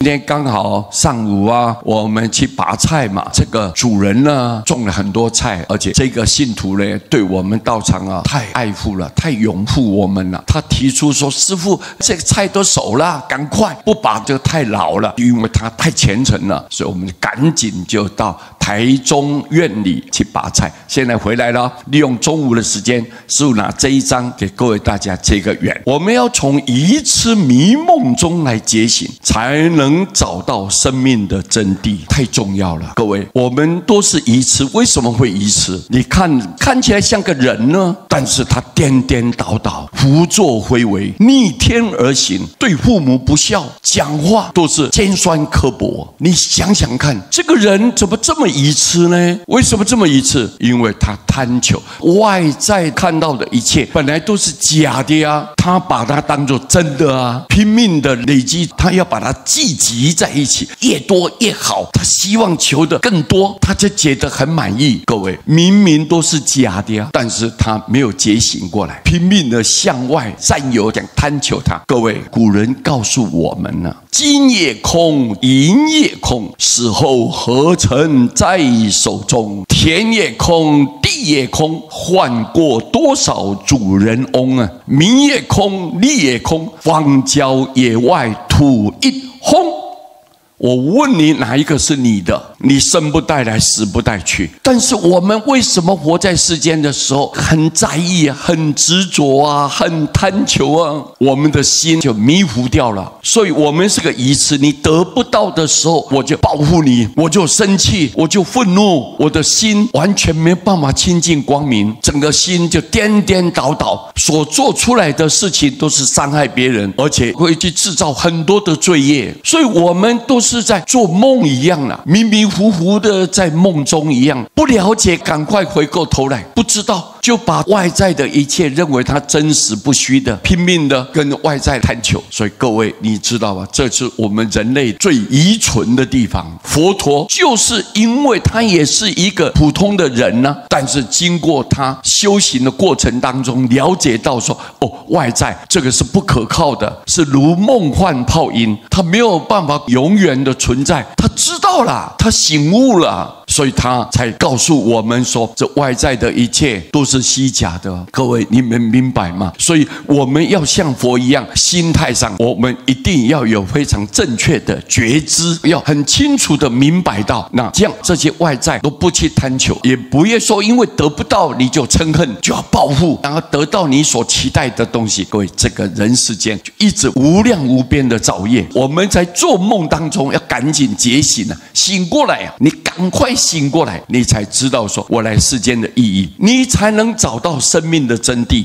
今天刚好上午我们去拔菜嘛。这个主人呢种了很多菜，而且这个信徒呢对我们道场太爱护了，太拥护我们了。他提出说：“师父，这个菜都熟了，赶快不拔就太老了。”因为他太虔诚了，所以我们赶紧就到台中院里去拔菜。现在回来了，利用中午的时间，师父拿这一章给各位大家结个缘。我们要从愚痴迷梦中来觉醒，才能找到生命的真谛，太重要了。各位，我们都是愚痴，为什么会愚痴？你看起来像个人呢，但是他颠颠倒倒，胡作非为，逆天而行，对父母不孝，讲话都是尖酸刻薄。你想想看，这个人怎么这么愚痴呢？为什么这么愚痴？因为他贪求外在看到的一切本来都是假的他把它当作真的拼命的累积，他要把它聚集在一起，越多越好。他希望求的更多，他就觉得很满意。各位，明明都是假的但是他没有觉醒过来，拼命的向外占有，讲贪求它。各位，古人告诉我们呢，金也空，银也空，死后何曾在手中？田也空，地也空，换过多少主人翁名也空，利也空，荒郊野外土一轰。我问你，哪一个是你的？你生不带来，死不带去。但是我们为什么活在世间的时候很在意很执着很贪求我们的心就迷糊掉了。所以我们是个愚痴，你得不到的时候，我就报复你，我就生气，我就愤怒，我的心完全没有办法亲近光明，整个心就颠颠倒倒，所做出来的事情都是伤害别人，而且会去制造很多的罪业。所以我们都是在做梦一样迷迷糊糊的在梦中一样，不了解，赶快回过头来，不知道就把外在的一切认为它真实不虚的，拼命的跟外在贪求。所以各位，你知道吗？这是我们人类最愚蠢的地方。佛陀就是因为他也是一个普通的人但是经过他修行的过程当中，了解到说外在这个是不可靠的，是如梦幻泡影，他没有办法永远的存在。他知道了，他醒悟了，所以他才告诉我们说，这外在的一切都是虚假的。各位，你们明白吗？所以我们要像佛一样，心态上我们一定要有非常正确的觉知，要很清楚的明白到，那这样这些外在都不去贪求，也不会说因为得不到你就嗔恨，就要报复，然后得到你所期待的东西。各位，这个人世间就一直无量无边的造业，我们在做梦当中要赶紧觉醒醒过来你赶快醒过来，你才知道说我来世间的意义，你才能找到生命的真谛。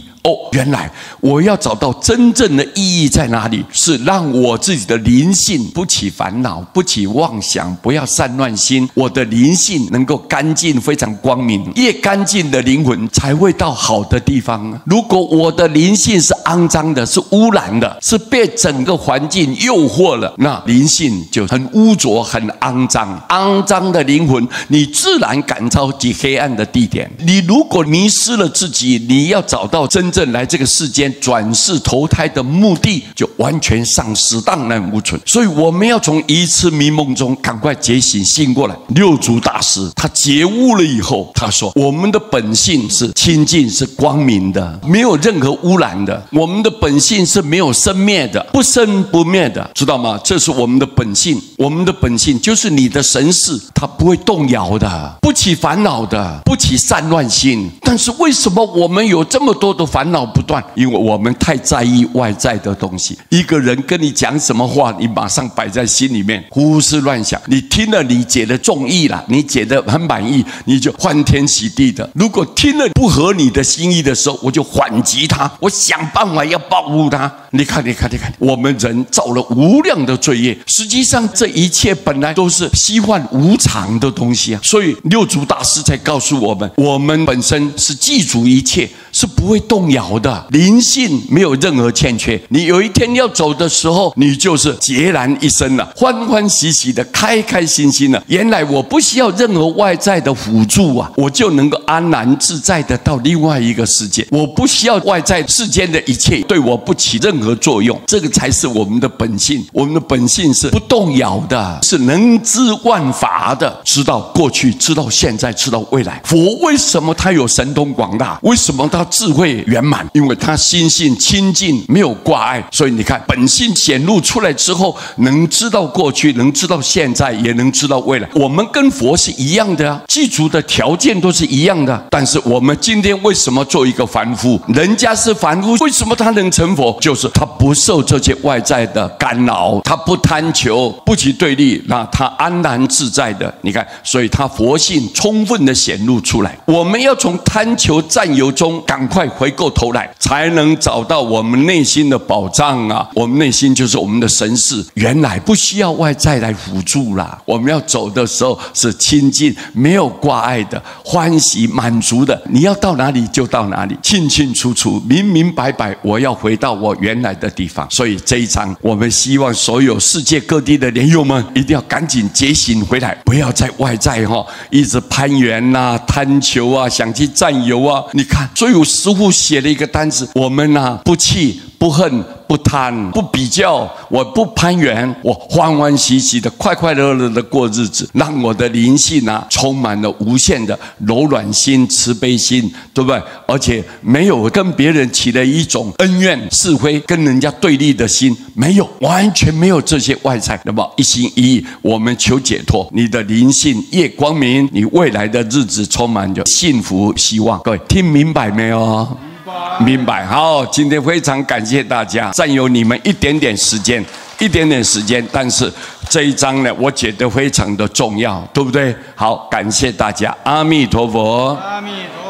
原来我要找到真正的意义在哪里，是让我自己的灵性不起烦恼，不起妄想，不要散乱心，我的灵性能够干净，非常光明。越干净的灵魂才会到好的地方如果我的灵性是肮脏的，是污染的，是被整个环境诱惑了，那灵性就很污浊，很肮脏。肮脏的灵魂，你自然感召极黑暗的地点。你如果迷失了自己，你要找到真正来这个世间转世投胎的目的，就完全丧失，荡然无存。所以我们要从愚痴迷梦中赶快觉醒，醒过来。六祖大师他觉悟了以后，他说我们的本性是清净，是光明的，没有任何污染的。我们的本性是没有生灭的，不生不灭的，知道吗？这是我们的本性。我们的本性就是你的神识，它不会动摇的，不起烦恼的，不起散乱心。但是为什么我们有这么多的烦恼不断？因为我们太在意外在的东西。一个人跟你讲什么话，你马上摆在心里面，胡思乱想。你听了，你觉得中意了，你觉得很满意，你就欢天喜地的。如果听了不合你的心意的时候，我就反击他，我想办法要报复他。你看，我们人造了无量的罪业，实际上这一切本来都是虚幻无常的东西所以六祖大师才告诉我们，我们本身是记住一切，是不会动摇的，灵性没有任何欠缺。你有一天要走的时候，你就是孑然一身了，欢欢喜喜的，开开心心的。原来我不需要任何外在的辅助我就能够安然自在的到另外一个世界。我不需要外在世间的一切对我不起任何作用。这个才是我们的本性。我们的本性是不动摇的，是能知万法的，知道过去，知道现在，知道未来。佛为什么他有神通广大？为什么他智慧圆满？因为他心性清净，没有挂碍。所以你看，本性显露出来之后，能知道过去，能知道现在，也能知道未来。我们跟佛是一样的啊，具足的条件都是一样的。但是我们今天为什么做一个凡夫？人家是凡夫，为什么他能成佛？就是他不受这些外在的干扰，他不贪求，不起对立，那他安然自在的。你看，所以他佛性充分的显露出来。我们要从贪求占有中赶快回过头来，才能找到我们内心的宝藏啊！我们内心就是我们的神识，原来不需要外在来辅助啦。我们要走的时候是清净，没有挂碍的，欢喜满足的。你要到哪里就到哪里，清清楚楚，明明白白。我要回到我原来的地方。所以这一章，我们希望所有世界各地的莲友们一定要赶紧觉醒回来，不要在外在一直攀缘啊、贪求啊、想去占有啊。你看，所以我师父写了一个单子，我们不气、不恨、不贪、不比较，我不攀缘，我欢欢喜喜的、快快乐乐的过日子，让我的灵性充满了无限的柔软心、慈悲心，对不对？而且没有跟别人起了一种恩怨是非、跟人家对立的心，没有，完全没有这些外在。那么一心一意，我们求解脱，你的灵性越光明，你未来的日子充满着幸福希望。各位听明白没有？明白。好，今天非常感谢大家占有你们一点点时间，但是这一章呢，我觉得非常的重要，对不对？好，感谢大家，阿弥陀佛。阿弥陀佛。